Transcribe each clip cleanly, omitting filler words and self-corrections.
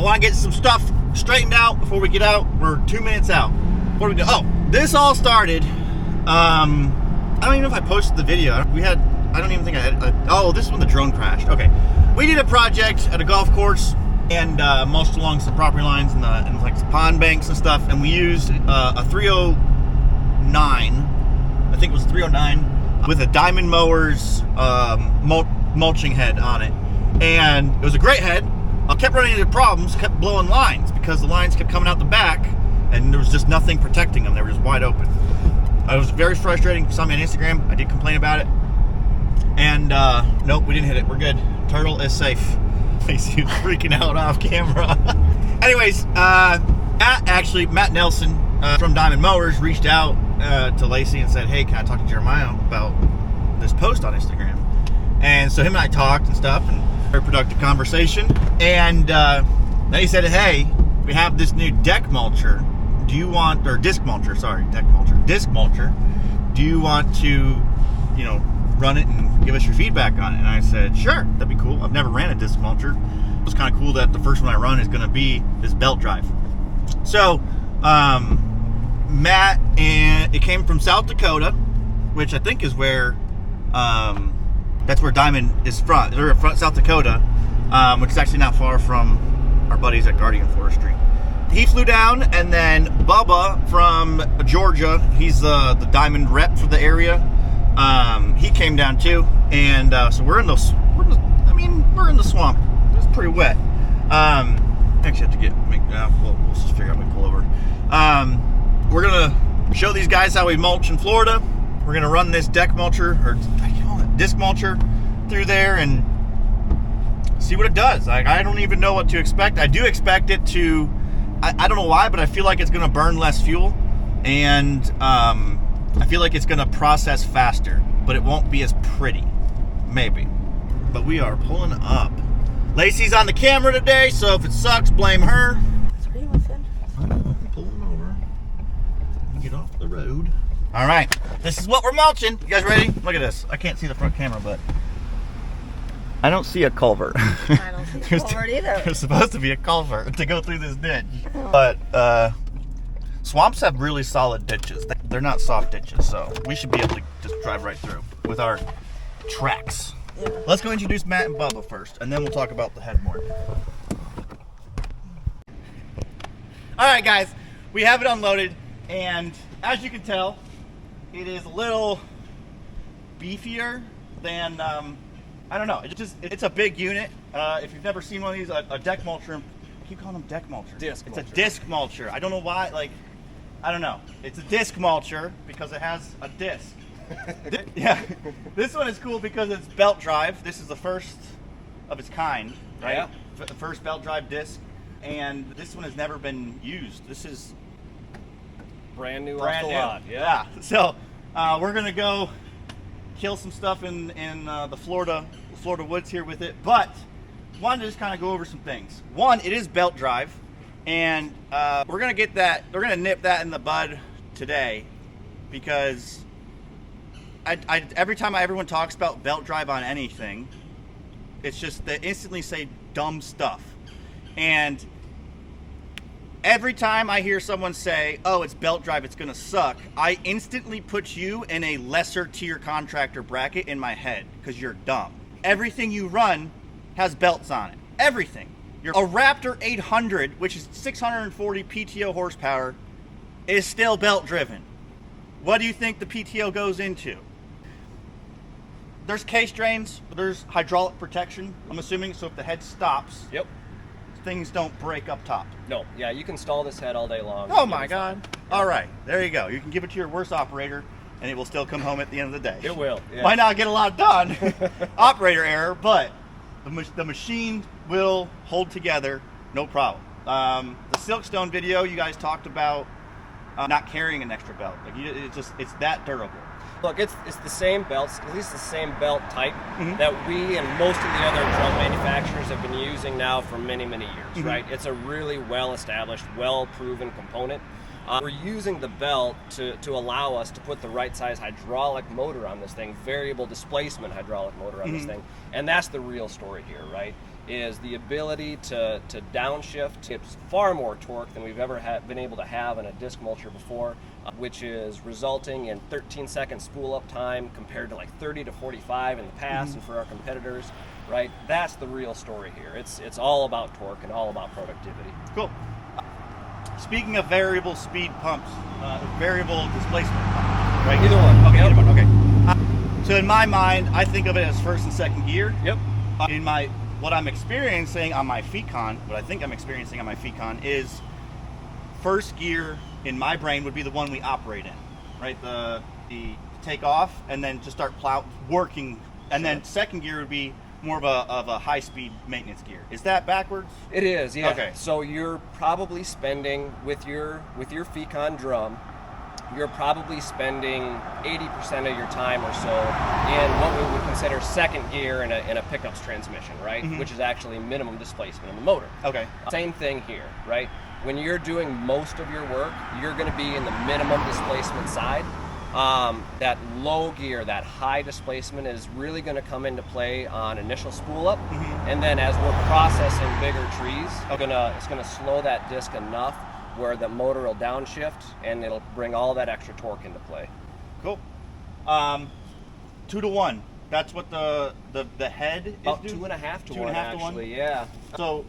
I want to get some stuff straightened out before we get out. We're 2 minutes out. Before we do, this all started. I don't even know if I posted the video. I don't even think I had. This is when the drone crashed. Okay, we did a project at a golf course and mulched along some property lines and like some pond banks and stuff. And we used a 309. I think it was 309 with a Diamond Mowers mulching head on it, and it was a great head. I kept running into problems, kept blowing lines because the lines kept coming out the back and there was just nothing protecting them. They were just wide open. It was very frustrating. You saw me on Instagram. I did complain about it. And nope, we didn't hit it. We're good. Turtle is safe. He's freaking out off camera. Anyways, Matt Nelson from Diamond Mowers reached out to Lacey and said, hey, can I talk to Jeremiah about this post on Instagram? And so him and I talked and stuff, and very productive conversation. And then he said, hey, we have this new deck mulcher. Do you want, or disc mulcher, sorry, deck mulcher, disc mulcher. Do you want to, run it and give us your feedback on it? And I said, sure, that'd be cool. I've never ran a disc mulcher. It was kind of cool that the first one I run is going to be this belt drive. So, Matt, and it came from South Dakota, which I think is where, that's where Diamond is from. They're from South Dakota, which is actually not far from our buddies at Guardian Forestry. He flew down, and then Bubba from Georgia, he's the Diamond rep for the area. He came down too, and so we're in the swamp. It's pretty wet. Actually have to we'll just figure out when we pull over. We're gonna show these guys how we mulch in Florida. We're gonna run this deck mulcher, or disc mulcher, through there and see what it does. I don't even know what to expect. I do expect it to, I don't know why, but I feel like it's gonna burn less fuel, and I feel like it's gonna process faster, but it won't be as pretty, maybe. But we are pulling up. Lacey's on the camera today, so if it sucks, blame her. That's what you said. I'm pulling over. Get off the road. All right, this is what we're mulching. You guys ready? Look at this. I can't see the front camera, but I don't see a culvert. I don't see a culvert either. There's supposed to be a culvert to go through this ditch. But swamps have really solid ditches. They're not soft ditches, so we should be able to just drive right through with our tracks. Yeah. Let's go introduce Matt and Bubba first, and then we'll talk about the head more. All right, guys, we have it unloaded, and as you can tell, it is a little beefier than, I don't know. It's a big unit. If you've never seen one of these, a deck mulcher, I keep calling them deck mulchers. It's a disc mulcher. I don't know why, I don't know. It's a disc mulcher because it has a disc. Yeah, this one is cool because it's belt drive. This is the first of its kind, right? Yeah. The first belt drive disc, and this one has never been used. This is brand new off the lot. Yeah. So we're gonna go kill some stuff in the Florida woods here with it, but wanted to just kind of go over some things. One, it is belt drive, and we're gonna get that. We're gonna nip that in the bud today because every time everyone talks about belt drive on anything, it's just they instantly say dumb stuff. And every time I hear someone say, oh, it's belt drive, it's gonna suck, I instantly put you in a lesser tier contractor bracket in my head because you're dumb. Everything you run has belts on it. Everything. A Raptor 800, which is 640 PTO horsepower, is still belt driven. What do you think the PTO goes into? There's case drains, but there's hydraulic protection, I'm assuming, so if the head stops, yep, things don't break up top. No, yeah, you can stall this head all day long. Oh my God. All right, there you go. You can give it to your worst operator, and it will still come home at the end of the day. It will, yeah. Might not get a lot done, operator error, but the machine will hold together, no problem. The Silkstone video, you guys talked about not carrying an extra belt. It's that durable. Look, it's the same belts, at least the same belt type that we and most of the other drum manufacturers have been using now for many, many years, right? It's a really well-established, well-proven component. We're using the belt to allow us to put the right size hydraulic motor on this thing, variable displacement hydraulic motor on this thing, and that's the real story here, right? Is the ability to downshift. It's far more torque than we've ever been able to have in a disc mulcher before, which is resulting in 13-second spool up time compared to like 30 to 45 in the past and for our competitors, right? That's the real story here. It's all about torque and all about productivity. Cool. Speaking of variable speed pumps, variable displacement pumps, right? Either one. Okay, Yep. either one. Okay. So in my mind, I think of it as first and second gear. Yep. What I'm experiencing on my Fecon, what I think I'm experiencing on my Fecon is first gear in my brain would be the one we operate in, right? The take off and then just start working, and then second gear would be more of a high speed maintenance gear. Is that backwards? It is, yeah. Okay. So you're probably spending with your Fecon drum, you're probably spending 80% of your time or so in what we would consider second gear in a pickup's transmission, right? Which is actually minimum displacement in the motor. Okay. Same thing here, right? When you're doing most of your work, you're going to be in the minimum displacement side. That low gear, that high displacement is really going to come into play on initial spool up, and then as we're processing bigger trees, it's going to slow that disc enough where the motor will downshift and it'll bring all that extra torque into play. Cool. 2 to 1. That's what the head is About doing? 2.5 to 2.5 1, to actually, yeah. So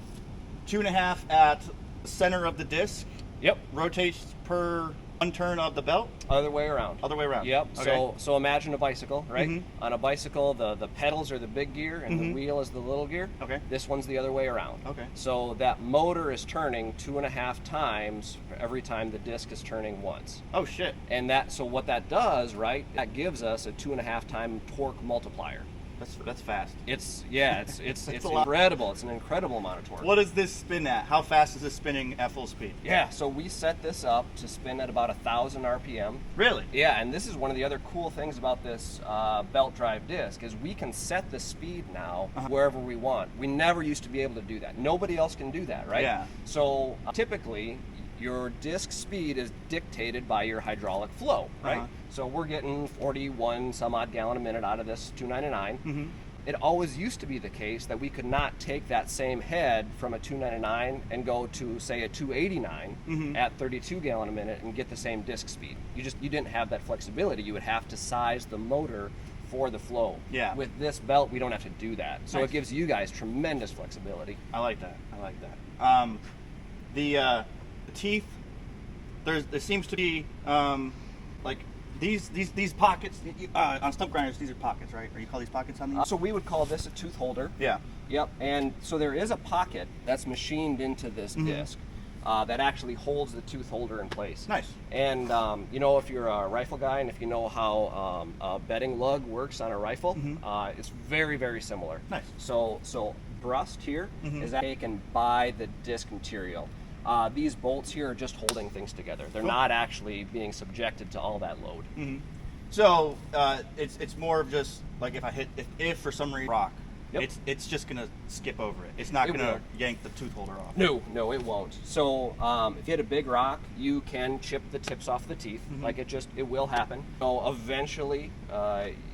2.5 at center of the disc. Yep. Rotates per 1 turn of the belt. Other way around. Other way around. Yep. Okay. So imagine a bicycle, right? On a bicycle, the pedals are the big gear and the wheel is the little gear. Okay. This one's the other way around. Okay. So that motor is turning 2.5 times every time the disc is turning once. Oh shit. And so what that does, right? That gives us a 2.5 time torque multiplier. That's fast. It's a lot. incredible. It's an incredible amount of torque. What does this spin at? How fast is this spinning at full speed? Yeah, so we set this up to spin at about 1,000 RPM. Really? Yeah, and this is one of the other cool things about this belt drive disc is we can set the speed now wherever we want. We never used to be able to do that. Nobody else can do that, right? Yeah. So typically, your disc speed is dictated by your hydraulic flow, right? So we're getting 41 some odd gallon a minute out of this 299. It always used to be the case that we could not take that same head from a 299 and go to, say, a 289 at 32 gallon a minute and get the same disc speed. You didn't have that flexibility. You would have to size the motor for the flow. Yeah. With this belt, we don't have to do that. So it gives you guys tremendous flexibility. I like that. The teeth, there seems to be like these pockets on stump grinders. These are pockets, right? Or you call these pockets on these? So we would call this a tooth holder. Yeah. Yep. And so there is a pocket that's machined into this disc that actually holds the tooth holder in place. Nice. And if you're a rifle guy and if you know how a bedding lug works on a rifle, it's very, very similar. Nice. So brust here is taken by the disc material. These bolts here are just holding things together. They're not actually being subjected to all that load. So it's more of just like if for some reason rock, it's just gonna skip over it. It's not gonna yank the tooth holder off. No, it won't. So if you hit a big rock, you can chip the tips off the teeth. Like it will happen. So eventually,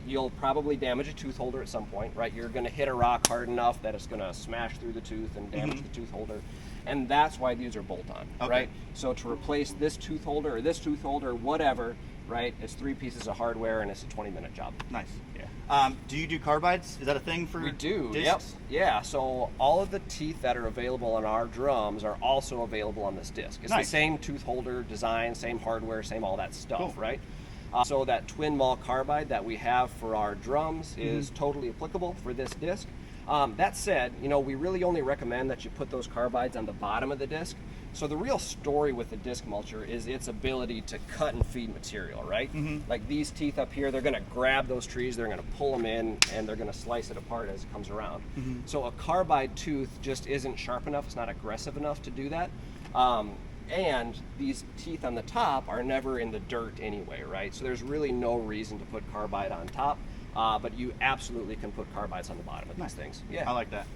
you'll probably damage a tooth holder at some point, right? You're gonna hit a rock hard enough that it's gonna smash through the tooth and damage the tooth holder. And that's why these are bolt-on, right? So to replace this tooth holder or this tooth holder, whatever, right? It's 3 pieces of hardware and it's a 20-minute job. Nice. Yeah. Do you do carbides? Is that a thing for We do. discs? Yep. Yeah. So all of the teeth that are available on our drums are also available on this disc. It's the same tooth holder design, same hardware, same all that stuff, right? So that twin mall carbide that we have for our drums is totally applicable for this disc. That said, we really only recommend that you put those carbides on the bottom of the disc. So the real story with the disc mulcher is its ability to cut and feed material, right? Like these teeth up here, they're going to grab those trees, they're going to pull them in, and they're going to slice it apart as it comes around. So a carbide tooth just isn't sharp enough, it's not aggressive enough to do that. And these teeth on the top are never in the dirt anyway, right? So there's really no reason to put carbide on top. But you absolutely can put carbides on the bottom of these things. Yeah, I like that.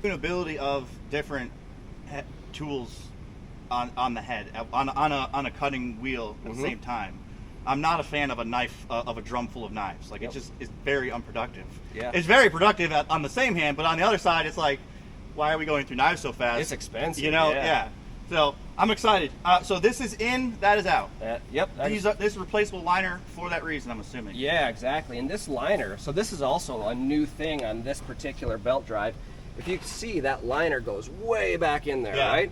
Tunability of different tools on the head on a cutting wheel at the same time. I'm not a fan of a knife of a drum full of knives. Like it just is very unproductive. Yeah. It's very productive on the same hand, but on the other side, it's like, why are we going through knives so fast? It's expensive. You know, yeah. So I'm excited. So this is in, that is out. Yep. This is replaceable liner for that reason, I'm assuming. Yeah, exactly. And this liner, so this is also a new thing on this particular belt drive. If you can see, that liner goes way back in there, right?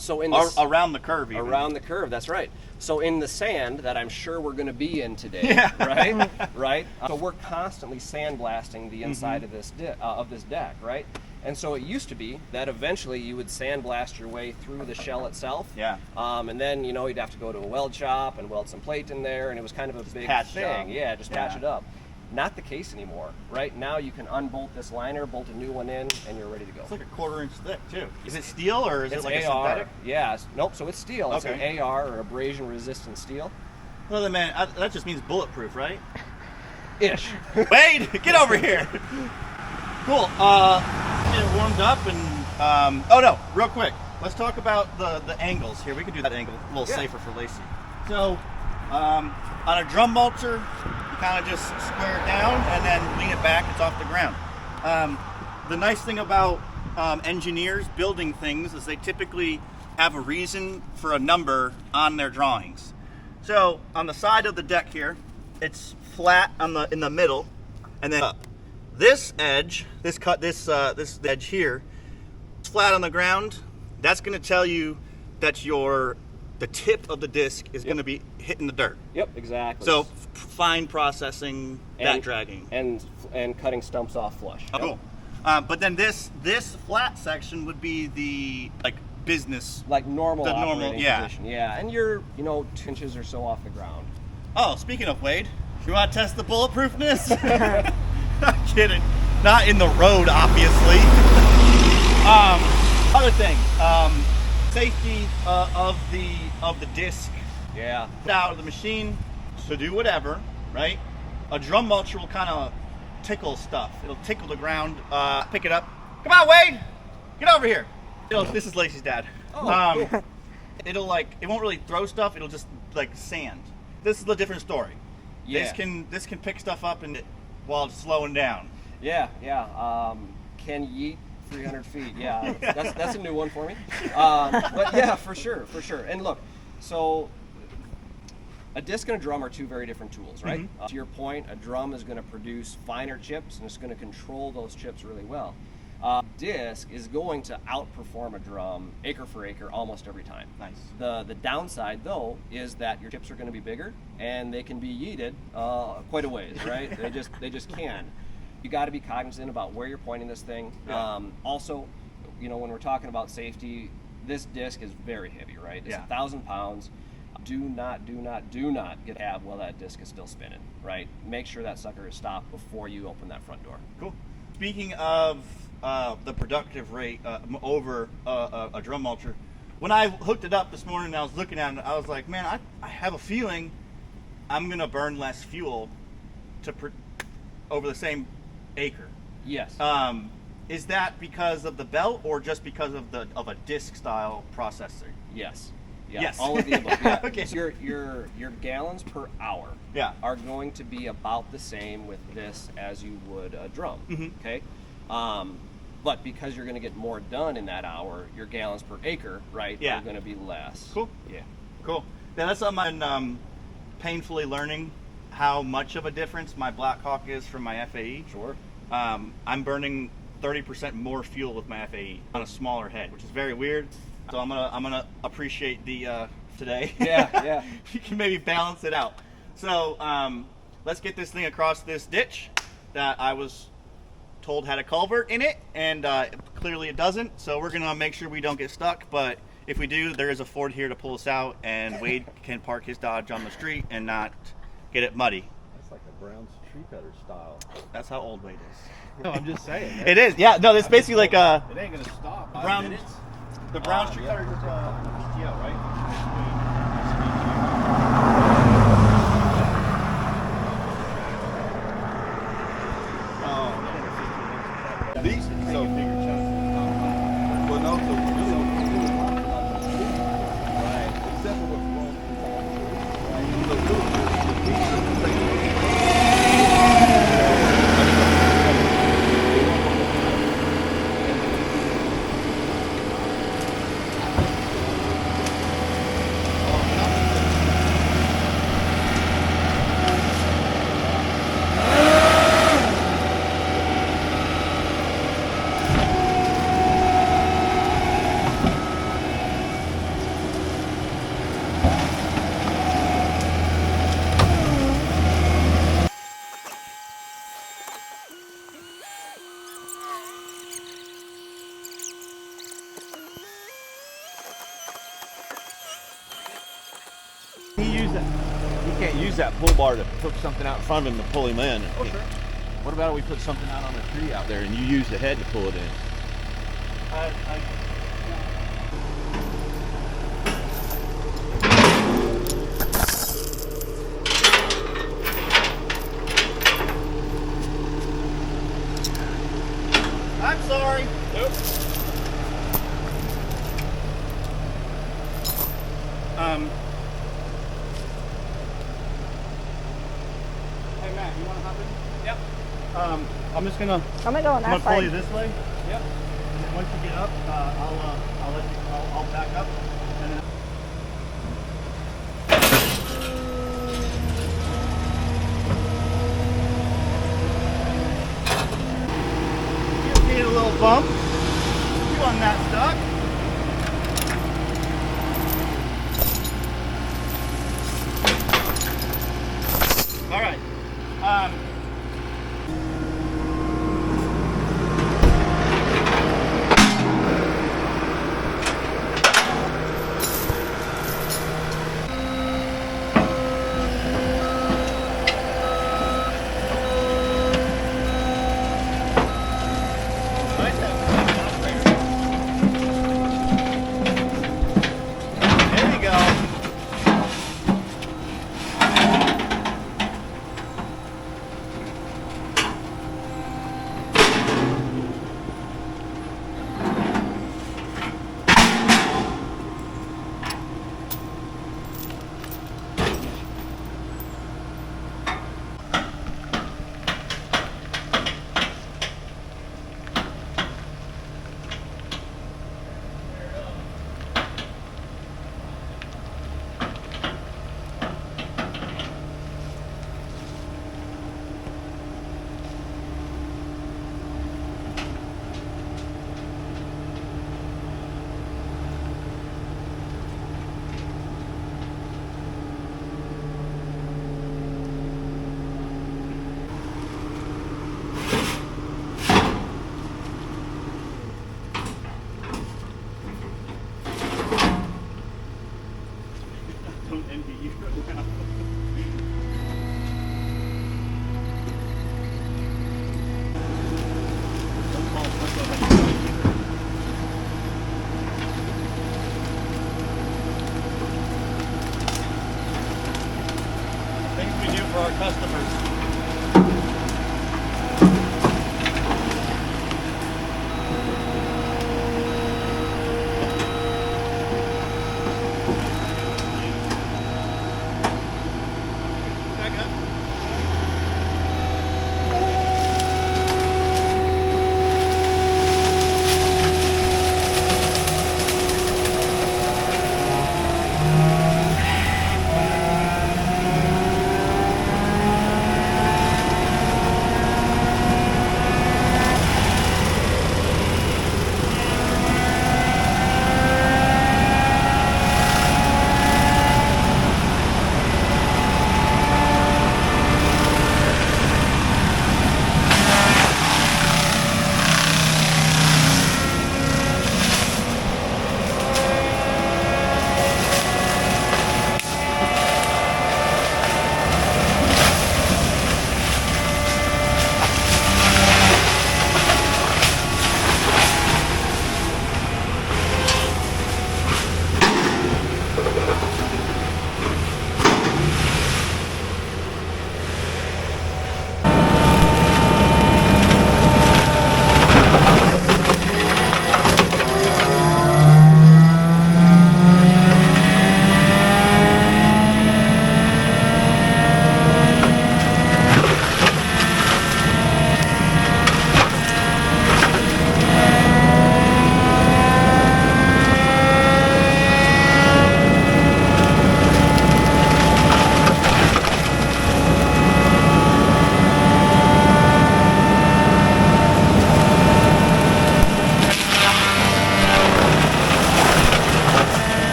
So in the, around the curve, even. Around the curve, that's right. So in the sand that I'm sure we're going to be in today, right? Right. So we're constantly sandblasting the inside of this deck, right? And so it used to be that eventually you would sandblast your way through the shell itself. Yeah. And then, you know, you'd have to go to a weld shop and weld some plate in there, and it was kind of a big thing. Yeah, just patch it up. Not the case anymore. Right now you can unbolt this liner, bolt a new one in, and you're ready to go. It's like a 1/4 inch thick too. Is it steel or is it like AR. A synthetic? Yeah. Nope. So it's steel. It's Okay. an AR or abrasion resistant steel. Well, then, man, that just means bulletproof, right? Ish. Wade, get over here. Cool. Get it warmed up and oh no, real quick. Let's talk about the angles here. We can do that angle a little safer for Lacey. So on a drum mulcher, you kind of just square it down and then lean it back. It's off the ground. The nice thing about engineers building things is they typically have a reason for a number on their drawings. So on the side of the deck here, it's flat in the middle, and then up. This edge, this edge here, it's flat on the ground. That's going to tell you that the tip of the disc is going to be hitting the dirt. Yep, exactly. So fine processing, back dragging, and cutting stumps off flush. Oh, cool. But then this flat section would be the business, like normal operating yeah. position. Yeah, and you're 2 inches or so off the ground. Oh, speaking of Wade, you want to test the bulletproofness? I'm kidding. Not in the road, obviously. Other thing, safety of the disc. Yeah. Out of the machine to do whatever, right? A drum mulcher will kind of tickle stuff. It'll tickle the ground. Pick it up. Come on, Wade, get over here. This is Lacey's dad. Oh, cool. It won't really throw stuff. It'll just sand. This is a different story. Yeah. This can pick stuff up while it's slowing down. Yeah. Can yeet 300 feet. Yeah, that's a new one for me. But yeah, for sure. And look, so a disc and a drum are two very different tools, right? To your point, a drum is going to produce finer chips and it's going to control those chips really well. Disc is going to outperform a drum acre for acre almost every time. Nice. The downside though is that your chips are going to be bigger and they can be yeeted quite a ways, right? they just can. You got to be cognizant about where you're pointing this thing. Yeah. Also, when we're talking about safety, this disc is very heavy, right? It's 1,000 pounds. Do not get ab while that disc is still spinning, right? Make sure that sucker is stopped before you open that front door. Cool. Speaking of the productive rate over a drum mulcher, when I hooked it up this morning and I was looking at it, I was like, man, I have a feeling I'm going to burn less fuel over the same acre. Yes. Is that because of the belt or just because of a disc style processor? Yes. Yeah, yes. All of the above. Yeah. Okay. So your gallons per hour are going to be about the same with this as you would a drum. Okay. But because you're going to get more done in that hour, your gallons per acre, right, are going to be less. Cool. Yeah. Cool. Now that's something I'm painfully learning how much of a difference my Black Hawk is from my FAE. Sure. I'm burning 30% more fuel with my FAE on a smaller head, which is very weird. So I'm gonna appreciate the today. Yeah. You can maybe balance it out. So let's get this thing across this ditch that I was told had a culvert in it, and clearly it doesn't. So we're gonna make sure we don't get stuck. But if we do, there is a Ford here to pull us out, and Wade can park his Dodge on the street and not get it muddy. That's like a Brown's tree cutter style. That's how old Wade is. No, I'm just saying. It is. Yeah. No, it's basically like a It ain't gonna stop. Brown. The Brown tree cutter is PTO, right? These so bigger chunks. Well, no, so really, can't use that pull bar to hook something out in front of him to pull him in. Oh, sure. What about if we put something out on a tree out there and you use the head to pull it in? I'm sorry. Nope. Hey Matt, you want to hop in? Yep. I'm just gonna. I'm gonna go on I'm that gonna pull you side. this way. Yep. And then once you get up, I'll let you. I'll back up. And then you need a little bump. You on that stuck? All right. Nice to have an operator.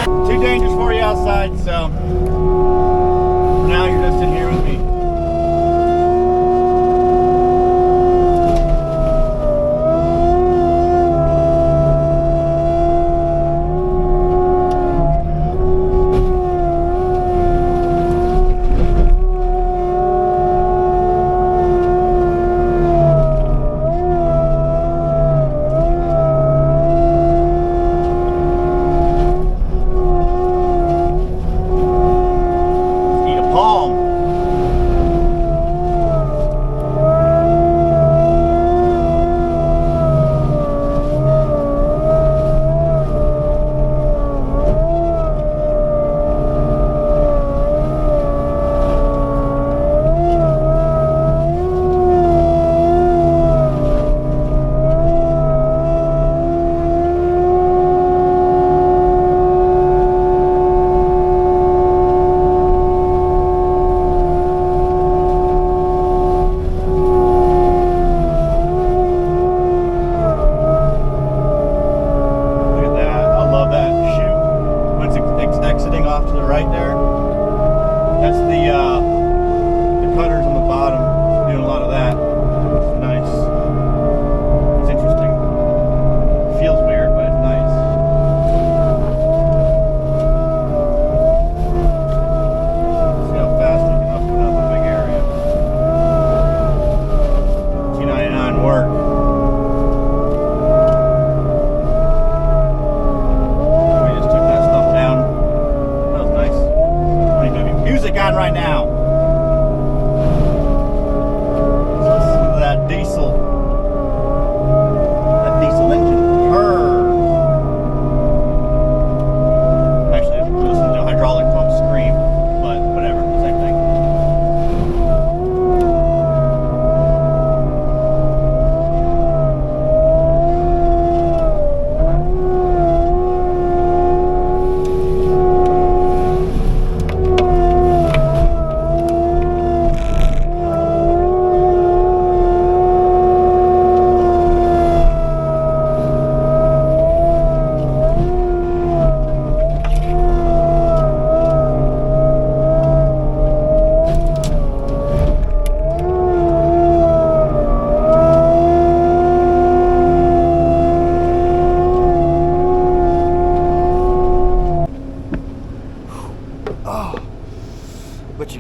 Too dangerous for you outside, so for now you're just in here with me.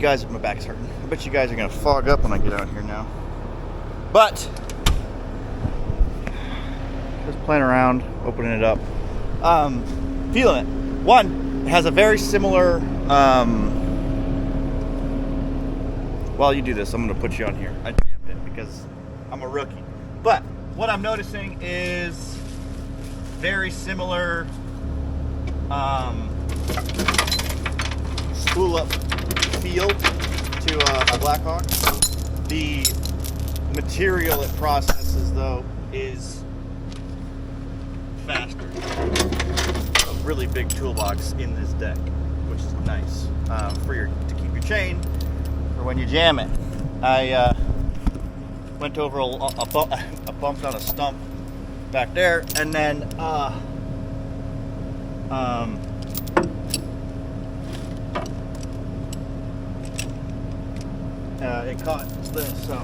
Guys, my back's hurting. I bet you guys are gonna fog up when I get out here now. But just playing around, opening it up, feeling it. One, it has a very similar. While you do this, I'm gonna put you on here. I jammed it because I'm a rookie. But what I'm noticing is very similar spool up feel to a Blackhawk. The material it processes though is faster. A really big toolbox in this deck, which is nice to keep your chain for when you jam it. I went over a bump on a stump back there, and then it caught this, so.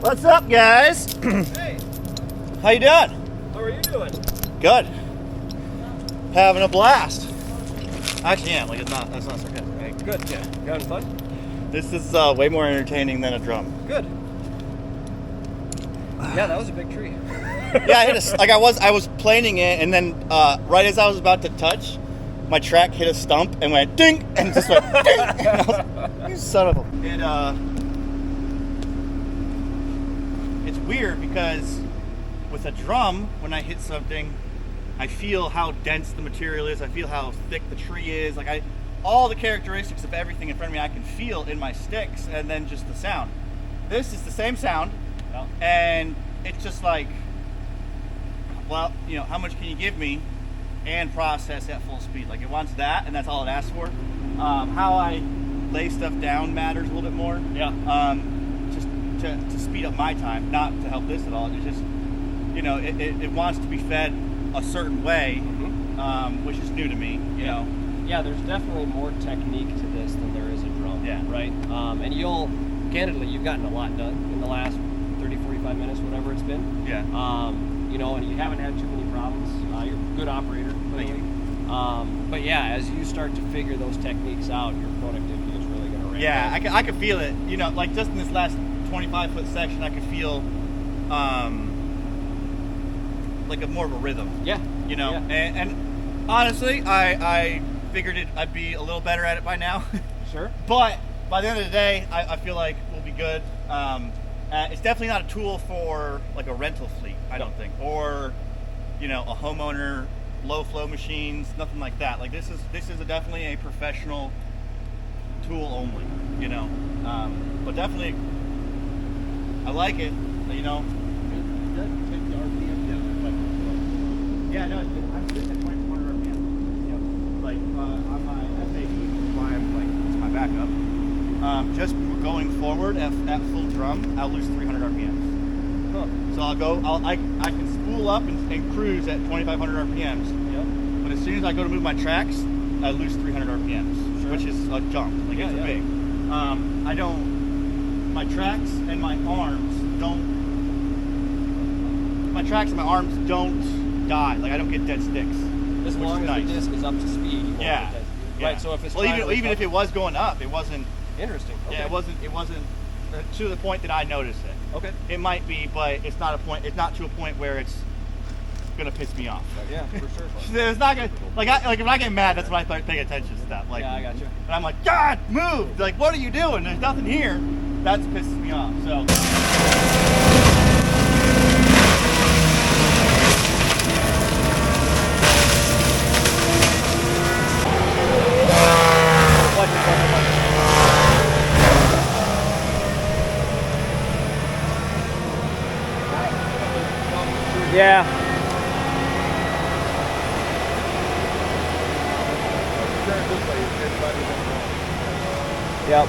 What's up, guys? Hey. How you doing? How are you doing? Good. Having a blast. Actually, yeah, like that's not sarcastic. Hey, good, yeah. You having fun? This is way more entertaining than a drum. Good. Yeah, that was a big tree. Yeah, I hit I was planing it, and then right as I was about to touch, my track hit a stump and went ding, and just went ding. And I was, you son of a. It's weird because with a drum, when I hit something, I feel how dense the material is. I feel how thick the tree is. Like all the characteristics of everything in front of me, I can feel in my sticks, and then just the sound. This is the same sound, and it's just like, well, you know, how much can you give me? And process at full speed. Like it wants that, and that's all it asks for. How I lay stuff down matters a little bit more. Yeah. Just to speed up my time, not to help this at all. you know, it wants to be fed a certain way, which is new to me, you know. Yeah, there's definitely more technique to this than there is a drum, right? And candidly, you've gotten a lot done in the last 30, 45 minutes, whatever it's been. Yeah. You know, and you haven't had too many problems. You're a good operator, clearly. But yeah, as you start to figure those techniques out, your productivity is really going to ramp up. I could feel it. You know, like just in this last 25-foot section, I could feel like more of a rhythm. Yeah. You know, Yeah. and honestly, I figured I'd be a little better at it by now. Sure. But by the end of the day, I feel like we'll be good. It's definitely not a tool for like a rental fleet, I don't think, or you know, a homeowner, low flow machines, nothing like that. Like this is definitely a professional tool only, you know. But definitely, I like it, you know. It doesn't take the RPM down like Yeah, no, I'm sitting at 2,400 RPM. Yep. Like on my FAE, why I'm like it's my backup. Just going forward at full drum, I'll lose 300 RPMs. Huh. So I can spool up and cruise at 2,500 RPMs. Yep. But as soon as I go to move my tracks, I lose 300 RPMs, Sure. which is a jump. Like it's big. I don't. My tracks and my arms don't. My tracks and my arms don't die. Like I don't get dead sticks. As long as the disc is up to speed. You won't get that. Right. So if it's even if it was going up, it wasn't. Interesting. Okay. Yeah, it wasn't to the point that I noticed it. Okay. It might be, but it's not to a point where it's gonna piss me off. Yeah, for sure. It's not gonna like if I get mad, that's when I start paying attention to stuff. Like, yeah, I got you. And I'm like, God, move! Like, what are you doing? There's nothing here. That pisses me off. So. Yeah. Yep.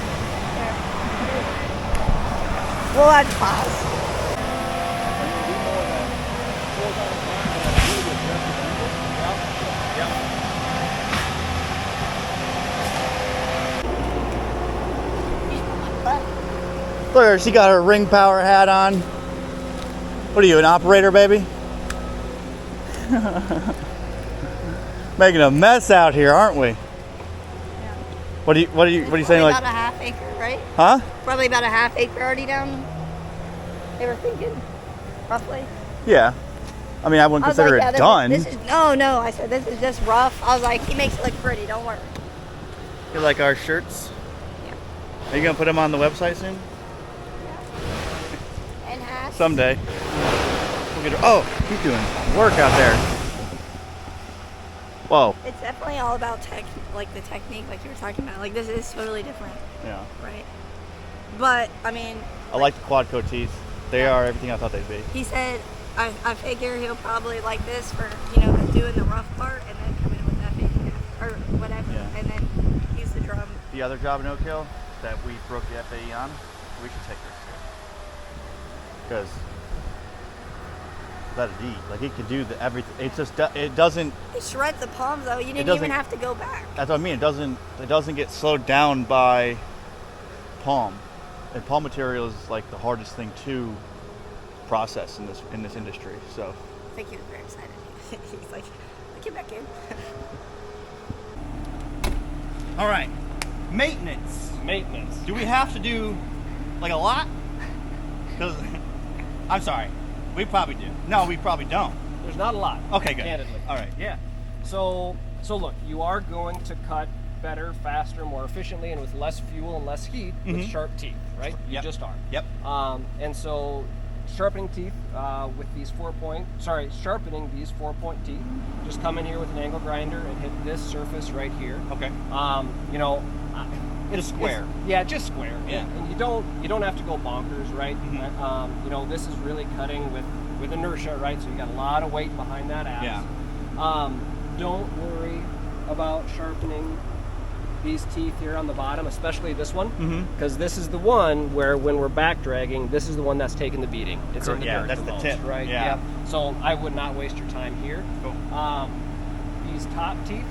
Well, I'd pause. Look at her, she got her ring power hat on. What are you, an operator, baby? Making a mess out here, aren't we? Yeah. What are you saying? Probably Like, about a half acre, right? huh? Probably about a half acre already down. They were thinking, roughly. Yeah. I mean, I wouldn't consider it done. No. I said this is just rough. I was like, he makes it look pretty. Don't worry. You like our shirts? Yeah. Are you gonna put them on the website soon? And hats. Someday. We'll get. Oh, he's doing work out there. Whoa. It's definitely all about like the technique, like you were talking about. Like this is totally different, Yeah. right? But I mean, I like the quad coat tees. They are everything I thought they'd be. he said, I figure he'll probably like this for doing the rough part, and then come in with that big or whatever, Yeah. and then use the drum. The other job in Oak Hill that we broke the FAE on, we should take this too. Because let it eat. Like it can do everything. It's just it doesn't. It shreds the palms though. You didn't doesn't- even have to go back. That's what I mean. It doesn't get slowed down by palm. And palm material is like the hardest thing to process in this industry. So. I think he was very excited. He's like, get back in. All right. Maintenance. Maintenance. Do we have to do like a lot? Because I'm sorry, we probably do. No, we probably don't. There's not a lot. Okay, good. Candidly. All right. Yeah. So look, you are going to cut better, faster, more efficiently, and with less fuel and less heat with sharp teeth, right? You Yep. just are. Yep. And so sharpening teeth with these sharpening these 4-point teeth. Just come in here with an angle grinder and hit this surface right here. Okay. It's square. Just square. Yeah. And you don't have to go bonkers, right? This is really cutting with inertia, right? So you got a lot of weight behind that axe. Yeah. Don't worry about sharpening these teeth here on the bottom, especially this one, because this is the one where when we're back dragging, this is the one that's taking the beating. It's in the dirt that's the most, tip, right? Yeah. Yep. So I would not waste your time here. Cool. These top teeth,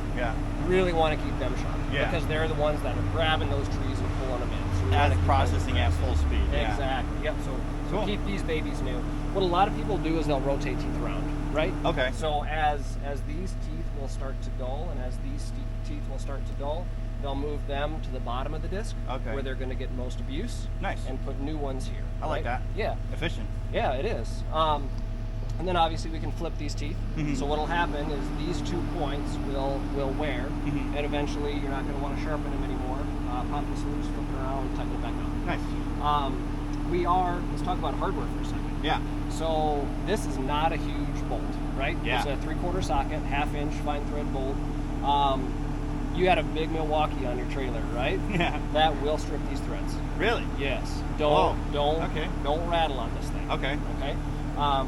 really want to keep them sharp because they're the ones that are grabbing those trees and pulling them in. So as processing at full speed. Exactly. Yep. So Cool. keep these babies new. What a lot of people do is they'll rotate teeth around, right? Okay. So as these teeth will start to dull, and as these teeth will start to dull, they'll move them to the bottom of the disc, where they're going to get most abuse. Nice. And put new ones here. I like that. Yeah. Efficient. Yeah, it is. And then obviously we can flip these teeth. So what'll happen is these 2 points will wear, and eventually you're not going to want to sharpen them anymore. Pop this loose, flip it around, tighten it back down. Nice. Let's talk about hardware for a second. Yeah. So this is not a huge bolt, right? Yeah. It's a 3/4 socket, 1/2 inch fine thread bolt. You had a big Milwaukee on your trailer, right? Yeah. That will strip these threads. Really? Yes. Okay. Don't rattle on this thing. Okay. Okay.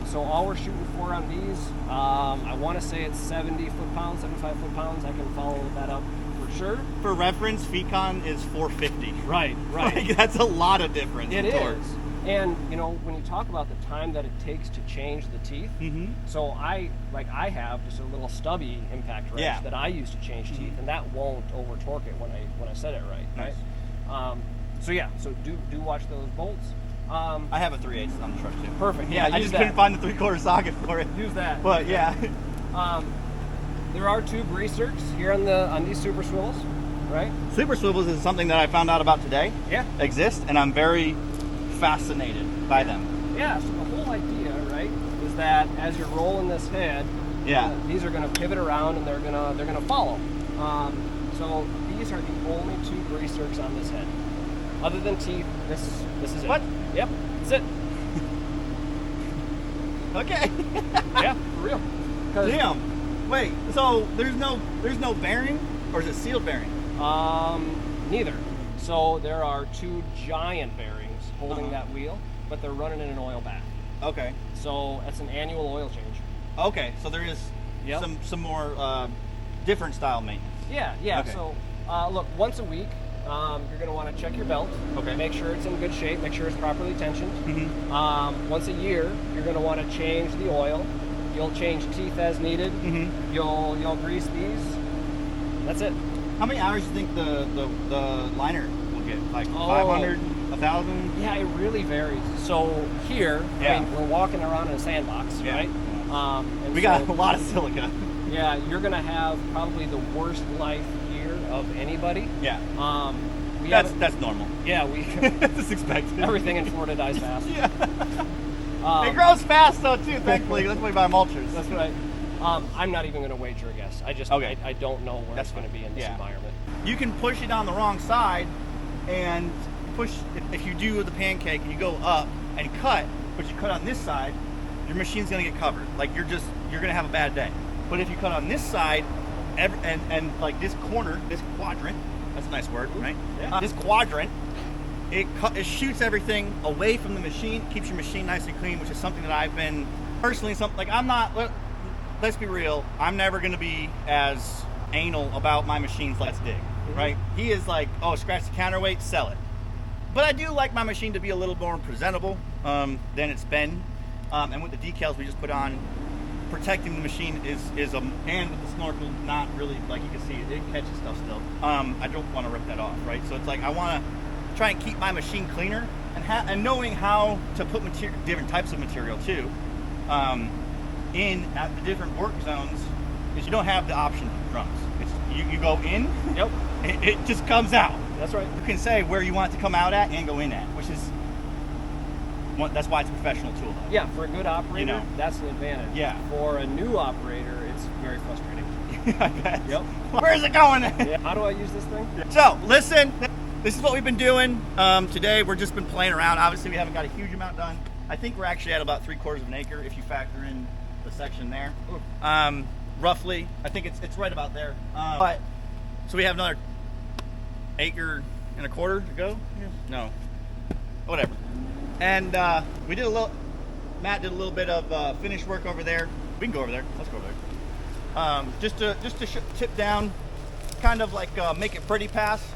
So all we're shooting for on these, I want to say it's 70 foot-pounds, 75 foot-pounds. I can follow that up for sure. For reference, FECON is 450. Right. Like, that's a lot of difference. It in is. torque. And when you talk about the time that it takes to change the teeth, so I have just a little stubby impact wrench that I use to change teeth, and that won't over torque it when I set it right. Nice. Right. So do watch those bolts. I have a 3/8 on the truck too. Perfect. Yeah, I just couldn't find the 3/4 socket for it. Use that. But yeah. There are 2 greasers here on these super swivels, right? Super swivels is something that I found out about today. Yeah. Exist, and I'm very fascinated by them. Yeah. So the whole idea, right, is that as you're rolling this head, these are going to pivot around and they're gonna follow. So these are the only 2 greasers on this head. Other than teeth, this is it. What? Yep, that's it. Okay. Yeah, for real. Damn. Wait. So there's no bearing, or is it sealed bearing? Neither. So there are 2 giant bearings holding that wheel, but they're running in an oil bath. Okay. So it's an annual oil change. Okay. So there is some more different style maintenance. Yeah. Okay. So look, once a week. You're going to want to check your belt, make sure it's in good shape, make sure it's properly tensioned. Once a year, you're going to want to change the oil. You'll change teeth as needed. You'll grease these. That's it. How many hours do you think the liner will get? Like 500, 1,000? Yeah, it really varies. So here, I mean, we're walking around in a sandbox, right? And we got a lot of silica. Yeah, you're going to have probably the worst life of anybody. Yeah. That's normal. Yeah, we That's expected. Everything in Florida dies fast. Yeah. It grows fast though too, thankfully. That's why we buy mulchers. That's right. I'm not even going to wager a guess. I just I don't know where it's going to be in this environment. You can push it on the wrong side and push if you do the pancake and you go up and cut, but you cut on this side, your machine's going to get covered. Like you're going to have a bad day. But if you cut on this side, and like this corner, this quadrant, that's a nice word, right? Yeah. This quadrant, it shoots everything away from the machine, keeps your machine nice and clean, which is something that I've been personally, let's be real, I'm never going to be as anal about my machine's let's dig, right? He is like, oh, scratch the counterweight, sell it. But I do like my machine to be a little more presentable than it's been. And with the decals we just put on, protecting the machine is and with the snorkel, not really, like you can see, it catches stuff still. I don't want to rip that off, right? So it's like I want to try and keep my machine cleaner and knowing how to put different types of material too in at the different work zones, because you don't have the option for drums. You go in, it just comes out. That's right. You can say where you want it to come out at and go in at, which is that's why it's a professional tool. Though. Yeah, for a good operator, that's an advantage. Yeah. For a new operator, it's very frustrating. I bet. Yep. Where's it going? Yeah. How do I use this thing? So, listen, this is what we've been doing. Today, we've just been playing around. Obviously, we haven't got a huge amount done. I think we're actually at about 3/4 of an acre if you factor in the section there. Roughly, I think it's right about there. So we have another 1.25 acres to go? Yeah. No. Whatever. And we did Matt did a little bit of finish work over there. We can go over there. Let's go over there. Just to tip down kind of like make it pretty pass,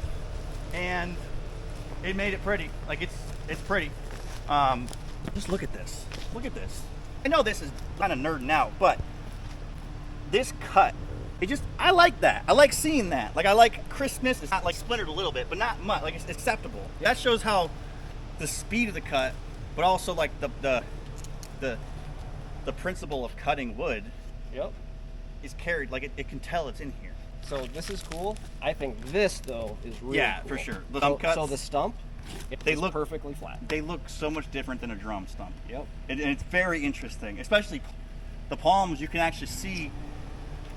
and it made it pretty. Like it's pretty. Just look at this. Look at this. I know this is kind of nerding out, but this cut, I like that. I like seeing that. Like I like crispness. It's not like splintered a little bit, but not much. Like it's acceptable. That shows how the speed of the cut, but also like the principle of cutting wood. Yep. Is carried. Like it can tell it's in here. So this is cool. I think this though is really cool. For sure. The So, stump cuts, so the stump, they is look perfectly flat. They look so much different than a drum stump. Yep. And it's very interesting, especially the palms. You can actually see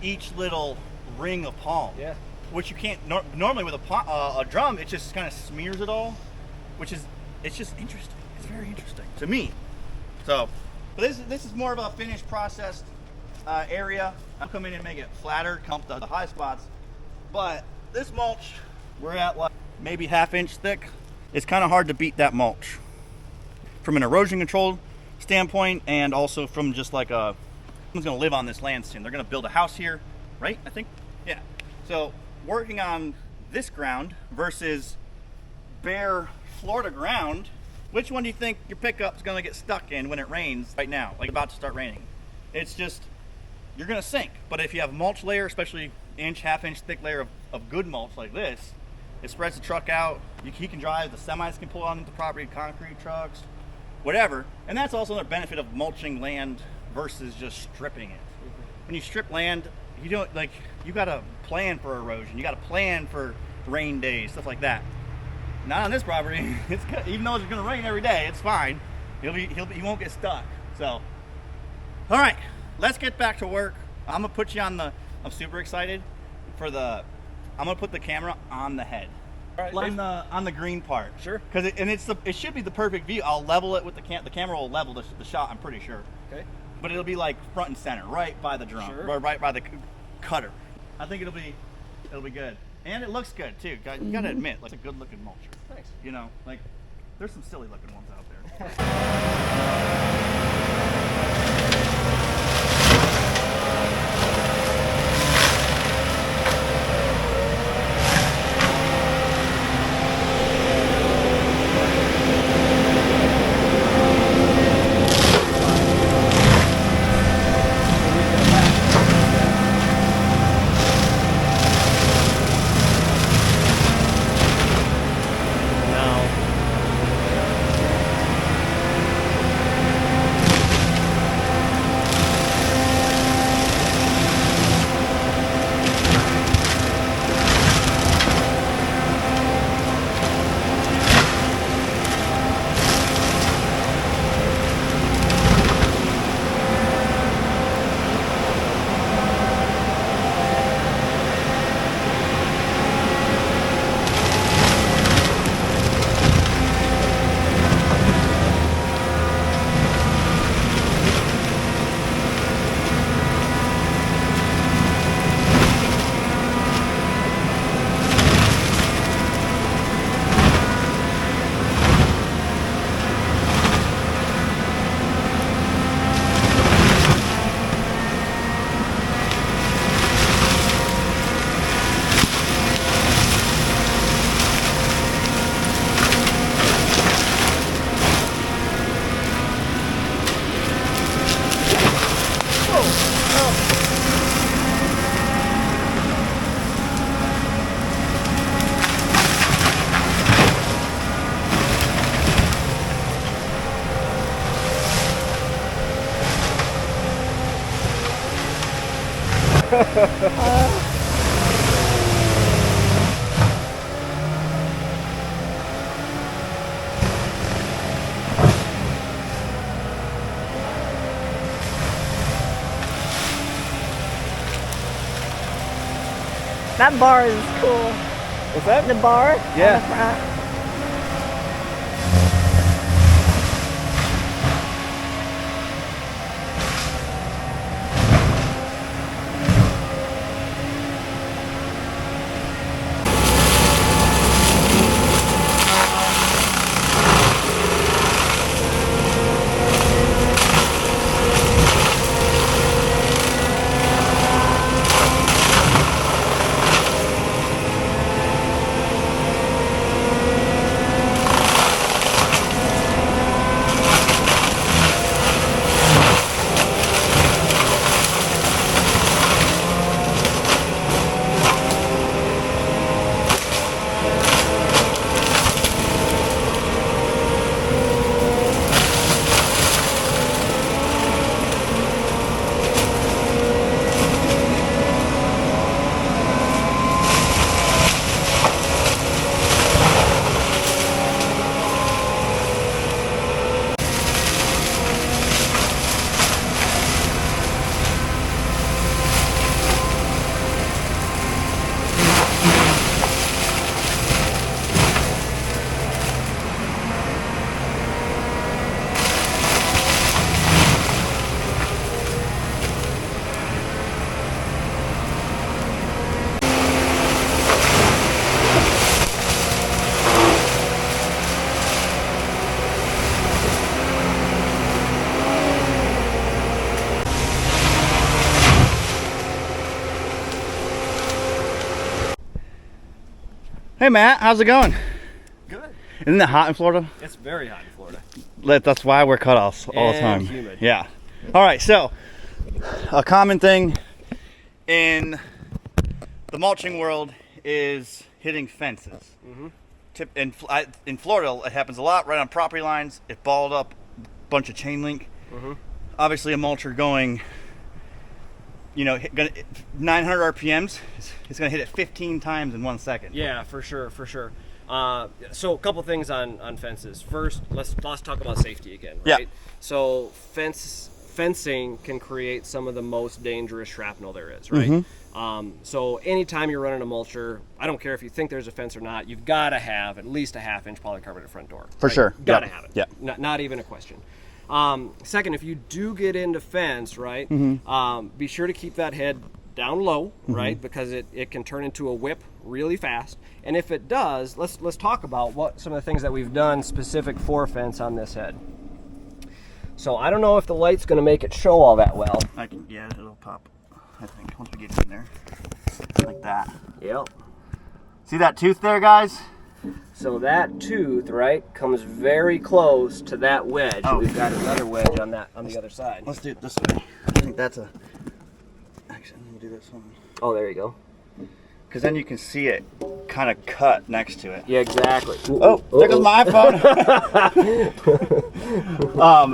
each little ring of palm. Yeah. Which you can't normally with a drum. It just kind of smears it all, it's just interesting. It's very interesting to me. So, but this is more of a finished processed area. I'll come in and make it flatter, comp the high spots. But this mulch, we're at like maybe 1/2 inch thick. It's kind of hard to beat that mulch from an erosion control standpoint, and also from just like someone's gonna live on this land soon. They're gonna build a house here, right? I think, yeah. So working on this ground versus bare Florida ground, which one do you think your pickup's gonna get stuck in when it rains right now, like about to start raining? It's just, you're gonna sink. But if you have a mulch layer, especially inch, 1/2 inch thick layer of good mulch like this, it spreads the truck out. He can drive, the semis can pull on into property, concrete trucks, whatever. And that's also another benefit of mulching land versus just stripping it. When you strip land, you don't you gotta plan for erosion. You gotta plan for rain days, stuff like that. Not on this property. It's even though it's gonna rain every day, it's fine. He won't get stuck. So, all right, let's get back to work. I'm gonna put you on I'm super excited for I'm gonna put the camera on the head. All right, on the green part. Sure. Because it should be the perfect view. I'll level it with the camera will level the shot, I'm pretty sure. Okay. But it'll be like front and center, right by the drum, Sure. right by the cutter. I think it'll be good. And it looks good too. You gotta admit, like, it's a good looking mulcher. Thanks. You know, like there's some silly looking ones out there. That bar is cool. What's that? The bar Yeah. on the front. Hey Matt, how's it going? Good. Isn't it hot in Florida? It's very hot in Florida. That's why we're cutoffs all the time. And humid. Yeah. All right, so a common thing in the mulching world is hitting fences. In Florida, it happens a lot right on property lines. It balled up a bunch of chain link. Obviously, a mulcher going, 900 RPMs, it's going to hit it 15 times in 1 second. Yeah, for sure. So a couple things on fences. First, let's talk about safety again, right? Yeah. So fencing can create some of the most dangerous shrapnel there is, right? So anytime you're running a mulcher, I don't care if you think there's a fence or not, you've got to have at least a 1/2-inch polycarbonate front door. For sure. Got to have it. Yeah. Not even a question. Second, if you do get into fence, right, be sure to keep that head down low, right, because it can turn into a whip really fast. And if it does, let's talk about what some of the things that we've done specific for fence on this head. So I don't know if the light's going to make it show all that well. Yeah, it'll pop, I think, once we get in there. Like that. Yep. See that tooth there, guys? So that tooth, right, comes very close to that wedge. Oh. We've got another wedge on the other side. Let's do it this way. I think that's actually, let me do this one. Oh, there you go. Because then you can see it kind of cut next to it. Yeah, exactly. Oh, there goes my iPhone.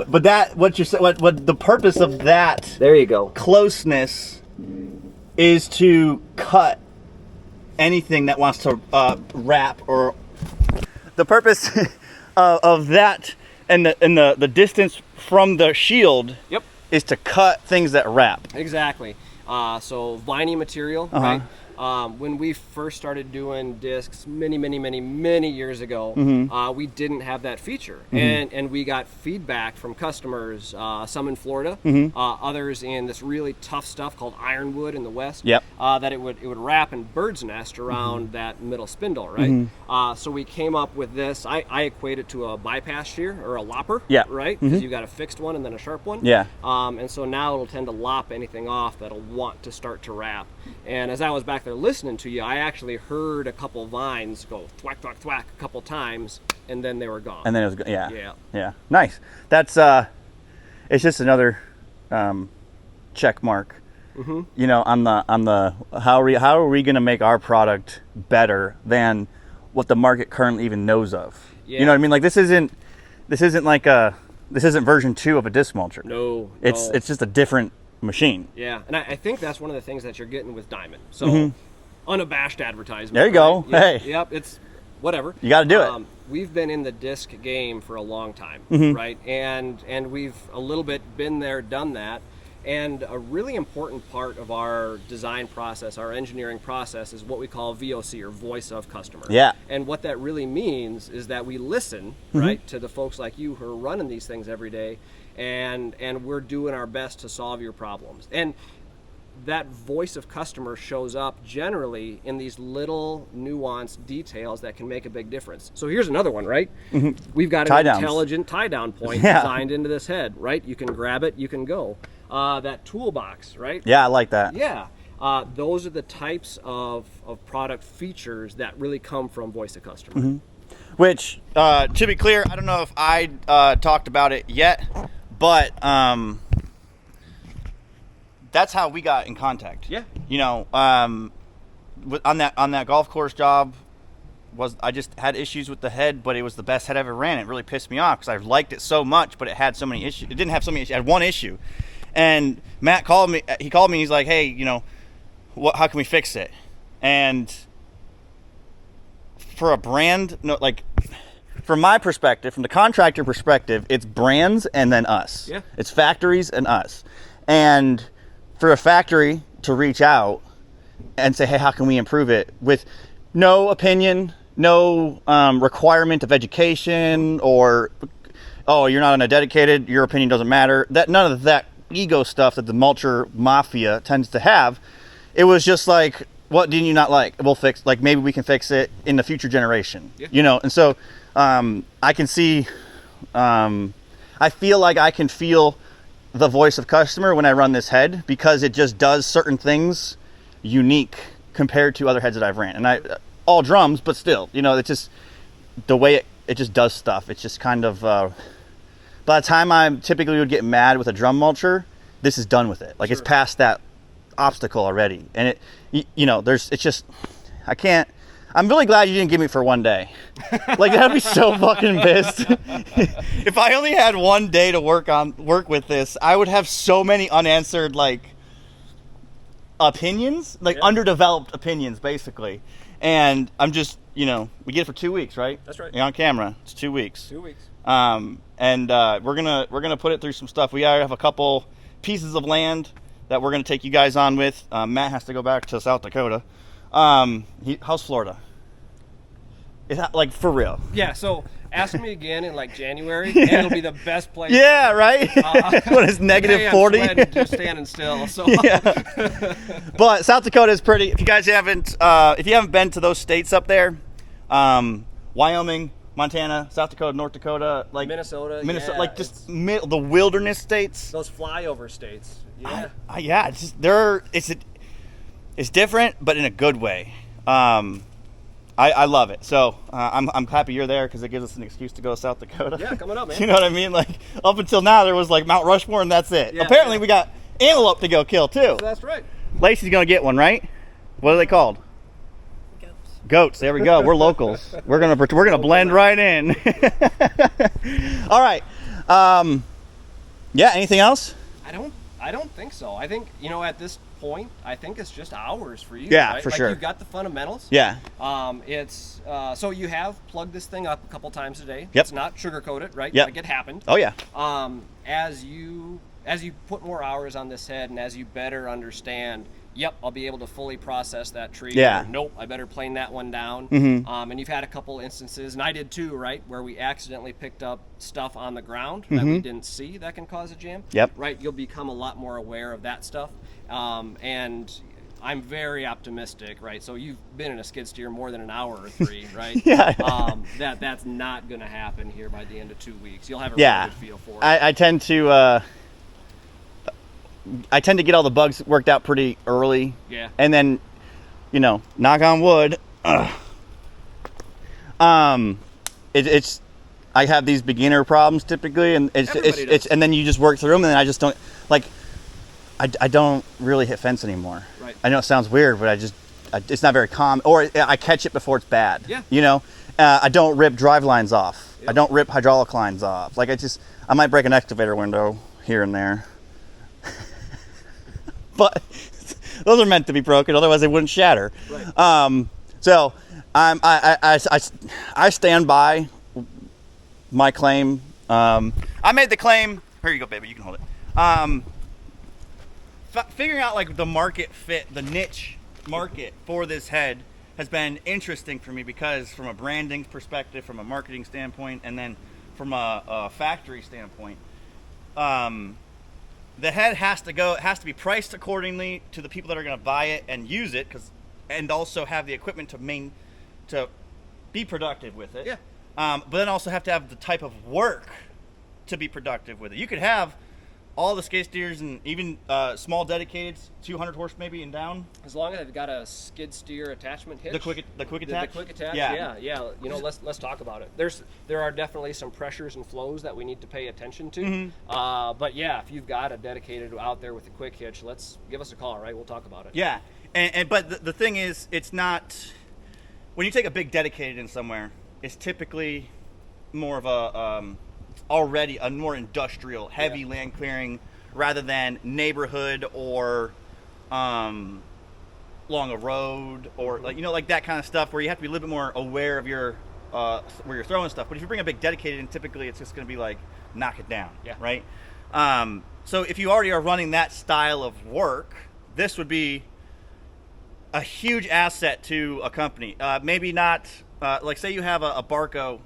But what the purpose of that There you go. closeness is to cut anything that wants to wrap, or the purpose of that and the distance from the shield Yep. is to cut things that wrap. Exactly. So viney material, right? When we first started doing discs many years ago, we didn't have that feature, and we got feedback from customers, some in Florida, others in this really tough stuff called ironwood in the West. Yep. That it would wrap in bird's nest around that middle spindle, right? So we came up with this. I equate it to a bypass shear or a lopper, Yeah. right? Because you got a fixed one and then a sharp one. Yeah. And so now it'll tend to lop anything off that'll want to start to wrap. And as I was back there listening to you, I actually heard a couple vines go thwack, thwack, thwack a couple times, and then they were gone. And then it was Yeah. Nice. That's it's just another check mark. On the how are we going to make our product better than what the market currently even knows of? Yeah. You know what I mean? Like this isn't version 2 of a disc mulcher. No. It's just a different machine. Yeah, and I think that's one of the things that you're getting with Diamond. So unabashed advertisement. There you go. Right? Hey. Yep, it's whatever. You got to do it. We've been in the disc game for a long time, right? And we've a little bit been there, done that. And a really important part of our design process, our engineering process, is what we call VOC, or voice of customer. Yeah. And what that really means is that we listen, right, to the folks like you who are running these things every day, and we're doing our best to solve your problems. And that voice of customer shows up generally in these little nuanced details that can make a big difference. So here's another one, right? We've got an intelligent tie-down point designed into this head, right? You can grab it, you can go. That toolbox, right? Yeah, I like that. Yeah. Those are the types of product features that really come from voice of customer. Which, to be clear, I don't know if I talked about it yet, but that's how we got in contact. Yeah. On that golf course job, I just had issues with the head, but it was the best head I ever ran. It really pissed me off because I liked it so much, but it had so many issues. It didn't have so many issues. It had one issue. And Matt called me. He called me. He's like, "Hey, how can we fix it?" And for a brand, from my perspective, from the contractor perspective, it's brands and then us. Yeah. It's factories and us. And for a factory to reach out and say, "Hey, how can we improve it?" with no opinion, no requirement of education, or you're not on a dedicated, your opinion doesn't matter. None of that ego stuff that the mulcher mafia tends to have. It was just like, what did you not like? We'll fix, maybe we can fix it in the future generation. Yeah. And so I can see, I feel like I can feel the voice of customer when I run this head, because it just does certain things unique compared to other heads that I've ran. And all drums, but still, you know, it's just the way it just does stuff. It's just kind of, by the time I typically would get mad with a drum mulcher, this is done with it. Like, it's past that obstacle already. And you know, it's just, I'm really glad you didn't give me for one day. Like, I'd be so fucking pissed. If I only had one day to work with this, I would have so many unanswered, like, opinions, like underdeveloped opinions, basically. And I'm just, you know, we get it for 2 weeks, right? That's right. You're on camera. It's 2 weeks. 2 weeks. And we're gonna put it through some stuff. We already have a couple pieces of land that we're gonna take you guys on with. Matt has to go back to South Dakota. How's Florida? Is that, like, for real? Yeah, so ask me again in like January, and it'll be the best place. Yeah, right? When it's negative 40? I'm sweating, just standing still. So. Yeah. But South Dakota is pretty. If you guys haven't been to those states up there, Wyoming, Montana, South Dakota, North Dakota, like Minnesota, yeah, like just the wilderness states. Those flyover states. Yeah. Yeah, it's just it's different, but in a good way. I love it. So I'm happy you're there, because it gives us an excuse to go to South Dakota. Yeah, coming up, man. You know what I mean? Like, up until now, there was like Mount Rushmore, and that's it. Yeah, Apparently, we got antelope to go kill too. That's right. Lacey's gonna get one, right? What are they called? Goats. There we go. We're locals. We're gonna blend right in. All right. Yeah. Anything else? I don't think so. I think, you know, at this point, I think it's just hours for you. Yeah, right? for like, sure. You've got the fundamentals. Yeah. It's so you have plugged this thing up a couple times a day. Yep. It's not sugarcoated, right? Yep. Like, it happened. Oh yeah. As you put more hours on this head, and as you better understand, yep, I'll be able to fully process that tree. Yeah. Or, nope, I better plane that one down. Mm-hmm. And you've had a couple instances, and I did too, right, where we accidentally picked up stuff on the ground that we didn't see that can cause a jam. Yep. Right, you'll become a lot more aware of that stuff. And I'm very optimistic, right? So you've been in a skid steer more than an hour or three, right? Yeah. That's not going to happen here by the end of 2 weeks. You'll have a Yeah. really good feel for it. I tend to get all the bugs worked out pretty early. Yeah. And then, you know, knock on wood. It's I have these beginner problems typically, and it's and then you just work through them, and then I just don't like. I don't really hit fence anymore. Right. I know it sounds weird, but it's not very common. Or I catch it before it's bad. Yeah. You know, I don't rip drive lines off. Yep. I don't rip hydraulic lines off. Like, I might break an excavator window here and there. But those are meant to be broken, otherwise they wouldn't shatter. Right. So I stand by my claim. I made the claim. Here you go, baby. You can hold it. Figuring out, like, the market fit, the niche market for this head has been interesting for me, because from a branding perspective, from a marketing standpoint, and then from a factory standpoint, the head has to be priced accordingly to the people that are going to buy it and use it, and also have the equipment to be productive with it. Yeah. But then also have to have the type of work to be productive with it. You could have all the skid steers and even small dedicateds, 200 horse maybe and down. As long as they've got a skid steer attachment hitch. The quick attach. The quick attach. Yeah. Yeah. You know, let's talk about it. There are definitely some pressures and flows that we need to pay attention to. Mm-hmm. But yeah, if you've got a dedicated out there with a quick hitch, give us a call, right? We'll talk about it. Yeah. But the thing is, it's not, when you take a big dedicated in somewhere, it's typically more of already a more industrial, heavy land clearing, rather than neighborhood or along a road, or like that kind of stuff, where you have to be a little bit more aware of your where you're throwing stuff. But if you bring a big dedicated in, typically it's just going to be like, knock it down. Yeah. Right. So if you already are running that style of work, this would be a huge asset to a company. Maybe not, like, say you have a Barco.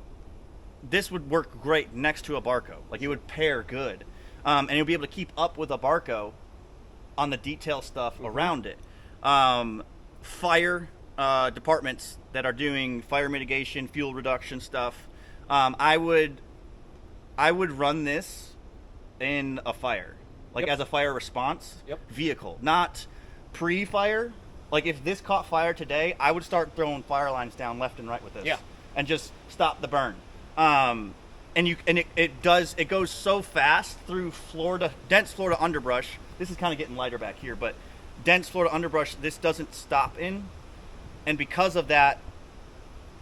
This would work great next to a Barco. Like, it would pair good. And you'll be able to keep up with a Barco on the detail stuff around it. Fire departments that are doing fire mitigation, fuel reduction stuff, I would run this in a fire, like, as a fire response vehicle, not pre-fire, like if this caught fire today, I would start throwing fire lines down left and right with this. Yeah. And just stop the burn. And it goes so fast through dense Florida underbrush. This is kind of getting lighter back here, but dense Florida underbrush, this doesn't stop in. And because of that,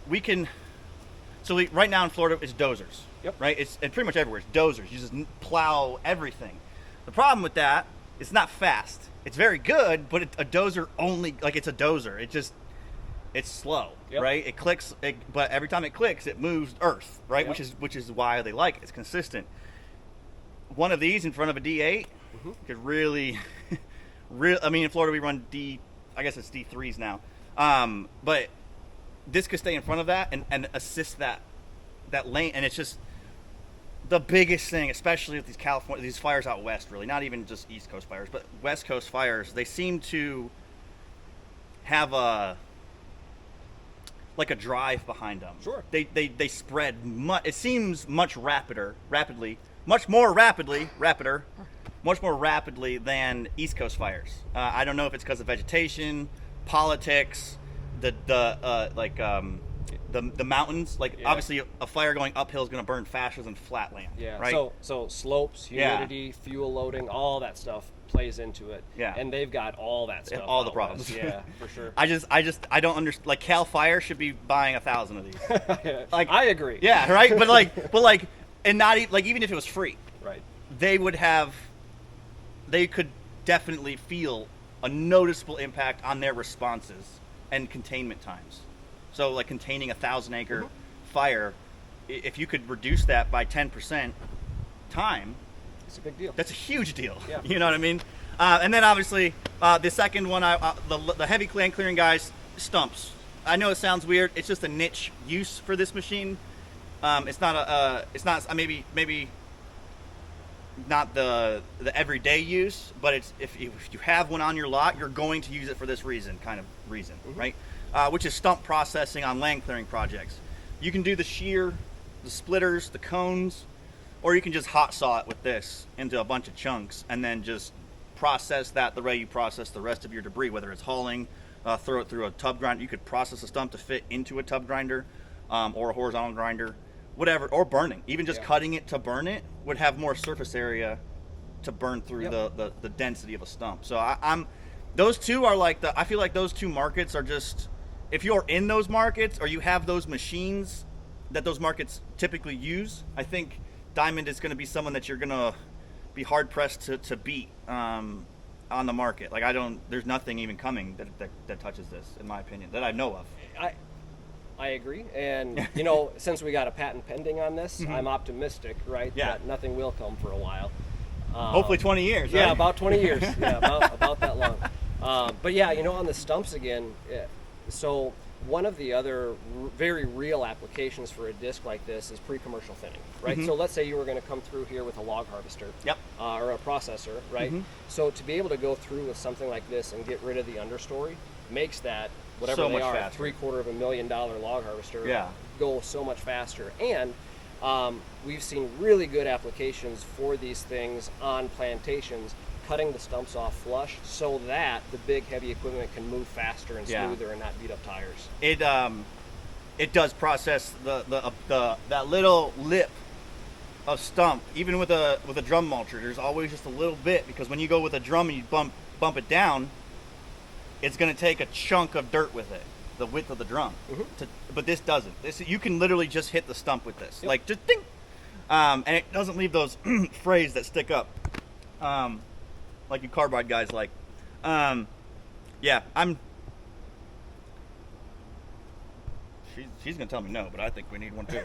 right now in Florida, it's dozers. Yep. Right? It's pretty much everywhere. It's dozers. You just plow everything. The problem with that, it's not fast. It's very good, but a dozer only, like it's a dozer. It's slow, yep. right? It clicks, but every time it clicks, it moves earth, right? Yep. Which is why they like it. It's consistent. One of these in front of a D8 could really, I mean, in Florida we run I guess it's D3s now. But this could stay in front of that and assist that lane, and it's just the biggest thing, especially with these fires out west, really, not even just East Coast fires, but West Coast fires. They seem to have a drive behind them. Sure. They spread it seems much much more rapidly than East Coast fires. I don't know if it's because of vegetation, politics, the mountains, obviously a fire going uphill is going to burn faster than flat land. Yeah. Right. So slopes, humidity, fuel loading, all that stuff plays into it. Yeah. And they've got all that stuff. All the out problems. west. Yeah, for sure. I don't understand. Like Cal Fire should be buying 1,000 of these. I agree. Yeah. Right. But and not even if it was free. Right. They could definitely feel a noticeable impact on their responses and containment times. So like containing 1,000-acre fire, if you could reduce that by 10% time, it's a big deal. That's a huge deal. Yeah. You know what I mean? And then obviously the second one, the heavy land clearing guys, stumps. I know it sounds weird. It's just a niche use for this machine. It's not maybe not the everyday use, but it's if you have one on your lot, you're going to use it for this reason, right? Which is stump processing on land clearing projects. You can do the shear, the splitters, the cones, or you can just hot saw it with this into a bunch of chunks and then just process that the way you process the rest of your debris, whether it's hauling, throw it through a tub grinder. You could process a stump to fit into a tub grinder or a horizontal grinder, whatever, or burning. Even just cutting it to burn it would have more surface area to burn through the density of a stump. So those two are I feel like those two markets are just, if you're in those markets or you have those machines that those markets typically use, I think Diamond is going to be someone that you're going to be hard pressed to beat on the market. There's nothing even coming that touches this, in my opinion, that I know of. I agree, and since we got a patent pending on this, I'm optimistic, right? Yeah. That nothing will come for a while. Hopefully 20 years. Yeah, right? about 20 years. Yeah, about that long. But yeah, on the stumps again. So one of the other very real applications for a disc like this is pre-commercial thinning, right? So let's say you were going to come through here with a log harvester, or a processor, right? So to be able to go through with something like this and get rid of the understory makes that whatever so they much are, faster. $750,000 log harvester, go so much faster. And we've seen really good applications for these things on plantations, cutting the stumps off flush so that the big heavy equipment can move faster and smoother and not beat up tires. It does process that little lip of stump, even with a drum mulcher. There's always just a little bit, because when you go with a drum and you bump it down, it's going to take a chunk of dirt with it, the width of the drum. But this doesn't. You can literally just hit the stump with this, just ding, and it doesn't leave those frays that stick up, like you carbide guys like. She's gonna tell me no, but I think we need one too.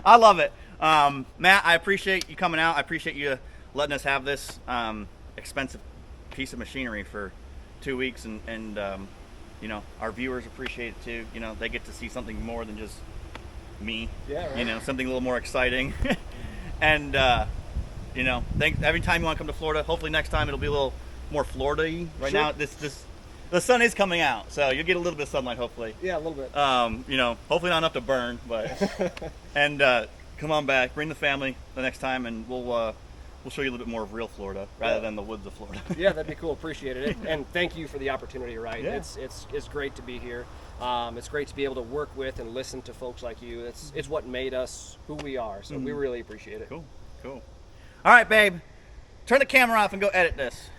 I love it. Matt, I appreciate you coming out. I appreciate you letting us have this expensive piece of machinery for 2 weeks, and our viewers appreciate it too. They get to see something more than just me. Yeah, right. Something a little more exciting. And thanks. Every time you want to come to Florida, hopefully next time it'll be a little more Florida-y. Right now, the sun is coming out, so you'll get a little bit of sunlight, hopefully. Yeah, a little bit. Hopefully not enough to burn, but and come on back, bring the family the next time, and we'll we'll show you a little bit more of real Florida rather than the woods of Florida. Yeah, that'd be cool. Appreciate it. And thank you for the opportunity, right? Yeah. It's great to be here. It's great to be able to work with and listen to folks like you. It's what made us who we are. So we really appreciate it. Cool. All right, babe. Turn the camera off and go edit this.